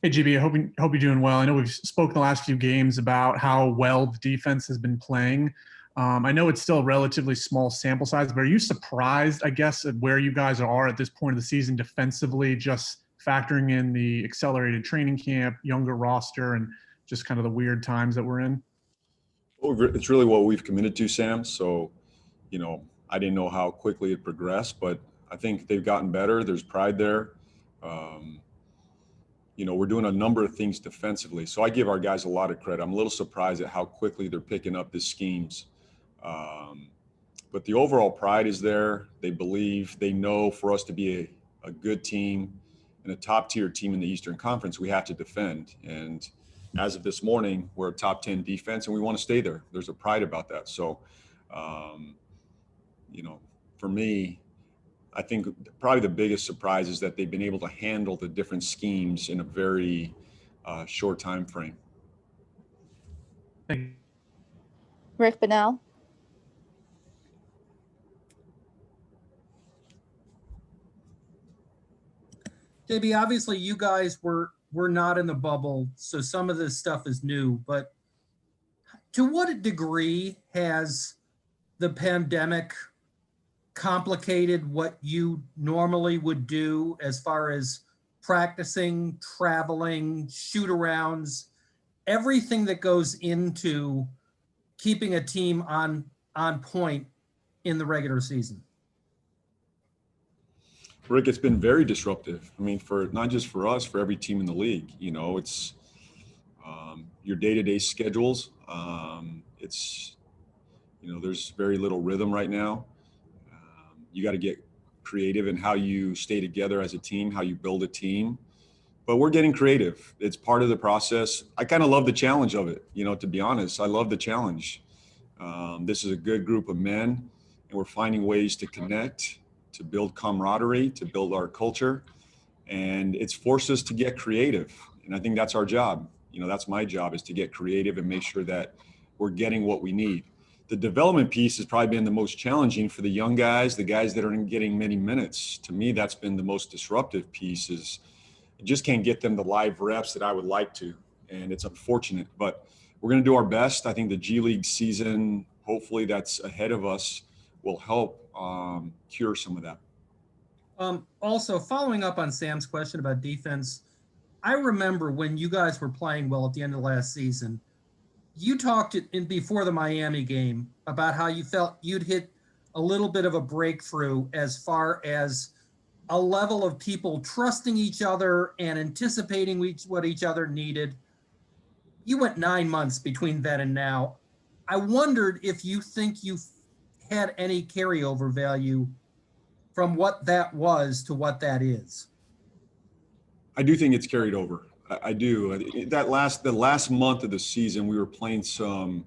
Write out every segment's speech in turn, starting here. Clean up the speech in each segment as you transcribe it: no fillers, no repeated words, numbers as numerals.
Hey, GB, I hope you're doing well. I know we've spoken the last few games about how well the defense has been playing. I know it's still a relatively small sample size, but are you surprised, I guess, at where you guys are at this point of the season defensively, just factoring in the accelerated training camp, younger roster, and just kind of the weird times that we're in? Well, it's really what we've committed to, Sam. So, I didn't know how quickly it progressed, but I think they've gotten better. There's pride there. Um, we're doing a number of things defensively. So I give our guys a lot of credit. I'm a little surprised at how quickly they're picking up the schemes. Um, but the overall pride is there. They believe, they know for us to be a good team and a top tier team in the Eastern Conference, we have to defend. And as of this morning, we're a top 10 defense and we want to stay there. There's a pride about that. So, um, for me, I think probably the biggest surprise is that they've been able to handle the different schemes in a very short time frame. Thank you. Rick Bonnell. JB, obviously you guys were not in the bubble, so some of this stuff is new, but to what degree has the pandemic complicated what you normally would do as far as practicing, traveling, shoot-arounds, everything that goes into keeping a team on point in the regular season? Rick, it's been very disruptive. I mean, for not just for us, for every team in the league. It's your day-to-day schedules. There's very little rhythm right now. You got to get creative in how you stay together as a team, how you build a team. But we're getting creative. It's part of the process. I kind of love the challenge of it. To be honest, I love the challenge. This is a good group of men, and we're finding ways to connect, to build camaraderie, to build our culture. And it's forced us to get creative. And I think that's our job. That's my job, is to get creative and make sure that we're getting what we need. The development piece has probably been the most challenging for the young guys, the guys that aren't getting many minutes. To me, that's been the most disruptive piece. Is I just can't get them the live reps that I would like to. And it's unfortunate, but we're going to do our best. I think the G League season, hopefully that's ahead of us, will help cure some of that. Also, following up on Sam's question about defense, I remember when you guys were playing well at the end of last season, you talked before the Miami game about how you felt you'd hit a little bit of a breakthrough as far as a level of people trusting each other and anticipating what each other needed. You went 9 months between then and now. I wondered if you think you had any carryover value from what that was to what that is. I do think it's carried over. I do. The last month of the season, we were playing some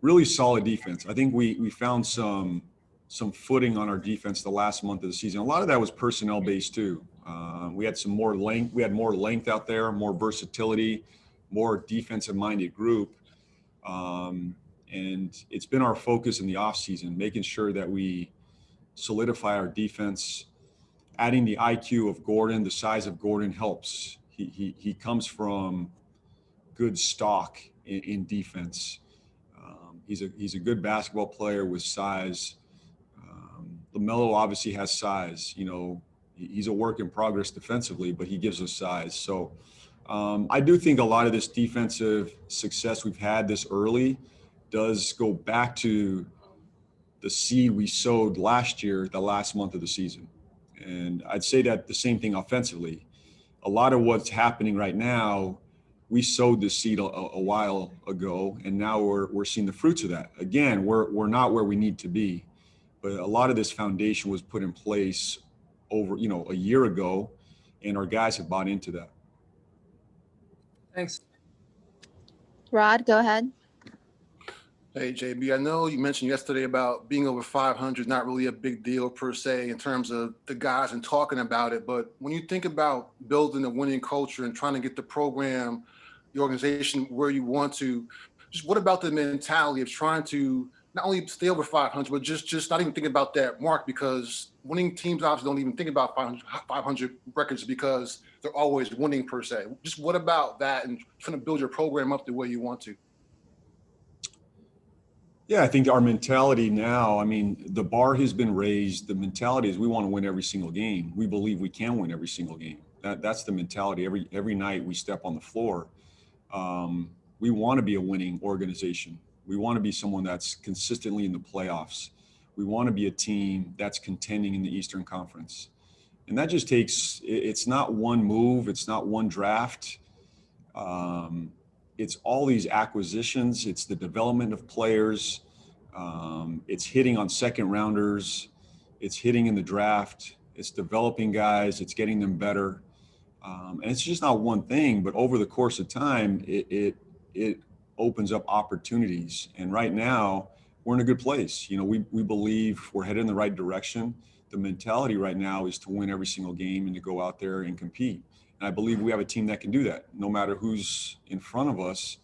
really solid defense. I think we found some footing on our defense the last month of the season. A lot of that was personnel based too. We had some more length. We had more length out there, more versatility, more defensive minded group. And it's been our focus in the off season, making sure that we solidify our defense. Adding the IQ of Gordon, the size of Gordon helps. He comes from good stock in defense. He's a good basketball player with size. LaMelo obviously has size. He's a work in progress defensively, but he gives us size. So I do think a lot of this defensive success we've had this early does go back to the seed we sowed last year, the last month of the season. And I'd say that the same thing offensively. A lot of what's happening right now, we sowed the seed a while ago, and now we're seeing the fruits of that. Again, we're not where we need to be, but a lot of this foundation was put in place over a year ago, and our guys have bought into that. Thanks. Rod, go ahead. Hey, JB, I know you mentioned yesterday about being over 500, not really a big deal per se in terms of the guys and talking about it. But when you think about building a winning culture and trying to get the program, the organization where you want to, just what about the mentality of trying to not only stay over 500, but just not even thinking about that mark, because winning teams obviously don't even think about 500 records because they're always winning per se. Just what about that and trying to build your program up the way you want to? Yeah, I think our mentality now, I mean, the bar has been raised. The mentality is we want to win every single game. We believe we can win every single game. That's the mentality. Every night we step on the floor. We want to be a winning organization. We want to be someone that's consistently in the playoffs. We want to be a team that's contending in the Eastern Conference. And that just takes, it's not one move. It's not one draft. It's all these acquisitions. It's the development of players. It's hitting on second rounders. It's hitting in the draft. It's developing guys. It's getting them better. And it's just not one thing, but over the course of time, it opens up opportunities. And right now, we're in a good place. You know, we believe we're headed in the right direction. The mentality right now is to win every single game and to go out there and compete. And I believe we have a team that can do that. No matter who's in front of us,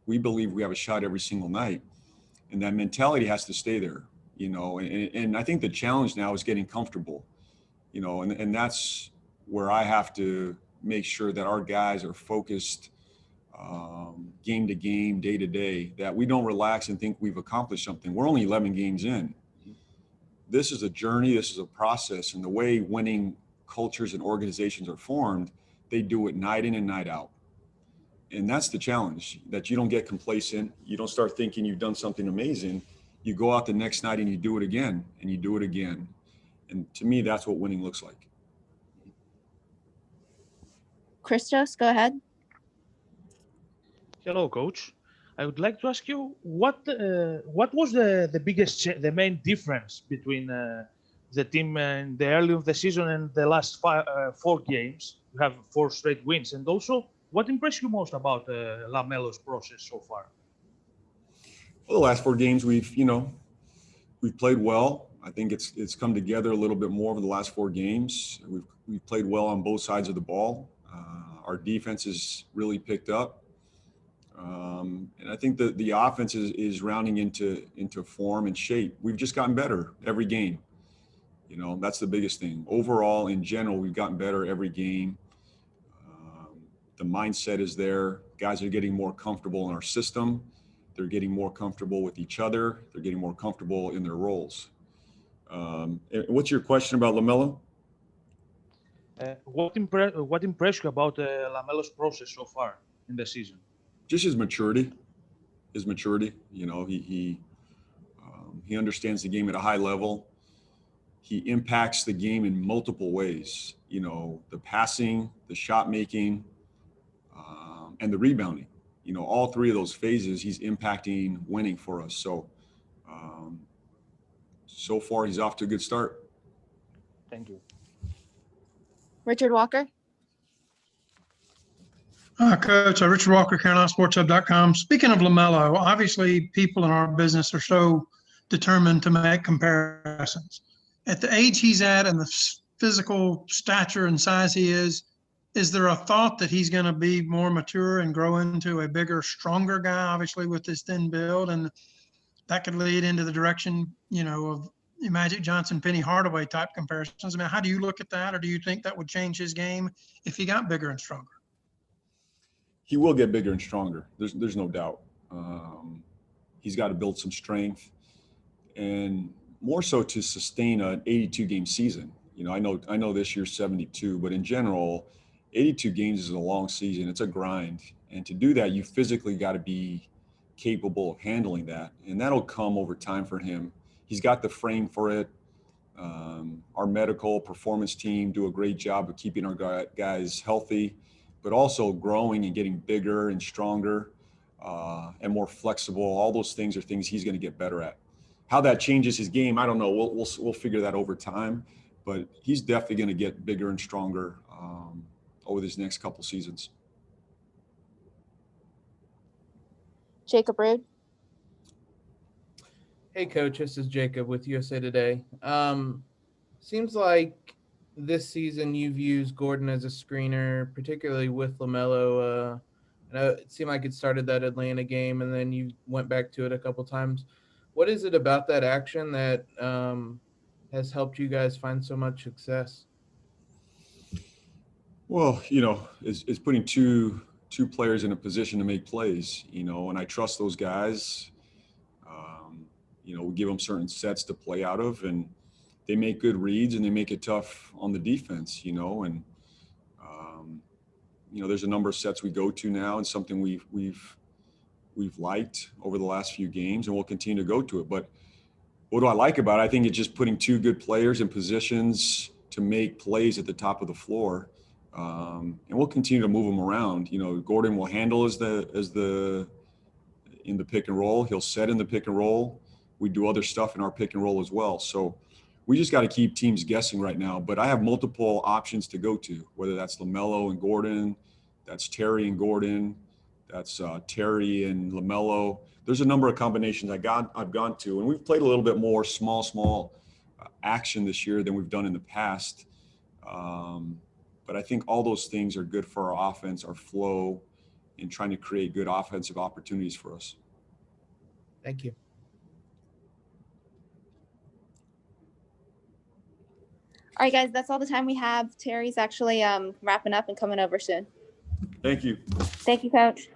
we believe we have a shot every single night. And that mentality has to stay there, you know. And I think the challenge now is getting comfortable, you know, and that's where I have to make sure that our guys are focused game to game, day to day, that we don't relax and think we've accomplished something. We're only 11 games in. This is a journey. This is a process. And the way winning cultures and organizations are formed, they do it night in and night out. And that's the challenge, that you don't get complacent. You don't start thinking you've done something amazing. You go out the next night and you do it again and you do it again. And to me, that's what winning looks like. Christos, go ahead. Hello, Coach. I would like to ask you what was the biggest, the main difference between the team in the early of the season and the last 4 games? You have 4 straight wins, and also what impressed you most about LaMelo's process so far? Well, the last 4 games we've played well. I think it's come together a little bit more over the last 4 games. We've played well on both sides of the ball. Our defense has really picked up. And I think the offense is rounding into form and shape. We've just gotten better every game. You know, that's the biggest thing. Overall, in general, we've gotten better every game. The mindset is there. Guys are getting more comfortable in our system. They're getting more comfortable with each other. They're getting more comfortable in their roles. What's your question about LaMelo? What impressed you about LaMelo's process so far in the season? Just his maturity. You know, he understands the game at a high level. He impacts the game in multiple ways. You know, the passing, the shot making, and the rebounding. You know, all 3 of those phases, he's impacting winning for us. So far, he's off to a good start. Thank you. Richard Walker. Coach, Richard Walker, CarolinaSportsHub.com. Speaking of LaMelo, obviously people in our business are so determined to make comparisons. At the age he's at and the physical stature and size he is there a thought that he's going to be more mature and grow into a bigger, stronger guy, obviously with this thin build, and that could lead into the direction, you know, of Magic Johnson, Penny Hardaway type comparisons? I mean, how do you look at that, or do you think that would change his game if he got bigger and stronger? He will get bigger and stronger. There's no doubt. He's got to build some strength, and more so to sustain an 82-game season. You know, I know this year's 72, but in general, 82 games is a long season. It's a grind, and to do that, you physically got to be capable of handling that, and that'll come over time for him. He's got the frame for it. Our medical performance team do a great job of keeping our guys healthy, but also growing and getting bigger and stronger and more flexible. All those things are things he's going to get better at. How that changes his game, I don't know. We'll figure that over time, but he's definitely going to get bigger and stronger over these next couple seasons. Jacob Rude. Hey, Coach, this is Jacob with USA Today. Seems like this season you've used Gordon as a screener, particularly with LaMelo. I know it seemed like it started that Atlanta game, and then you went back to it a couple times. What is it about that action that has helped you guys find so much success? Well, it's putting two players in a position to make plays, and I trust those guys. We give them certain sets to play out of, and they make good reads and they make it tough on the defense, and there's a number of sets we go to now and something we've liked over the last few games, and we'll continue to go to it. But what do I like about it? I think it's just putting two good players in positions to make plays at the top of the floor. And we'll continue to move them around. Gordon will handle in the pick and roll. He'll set in the pick and roll. We do other stuff in our pick and roll as well. So we just got to keep teams guessing right now. But I have multiple options to go to, whether that's LaMelo and Gordon, that's Terry and Gordon, that's Terry and LaMelo. There's a number of combinations I've gone to, and we've played a little bit more small action this year than we've done in the past. But I think all those things are good for our offense, our flow, and trying to create good offensive opportunities for us. Thank you. All right, guys, that's all the time we have. Terry's actually wrapping up and coming over soon. Thank you. Thank you, Coach.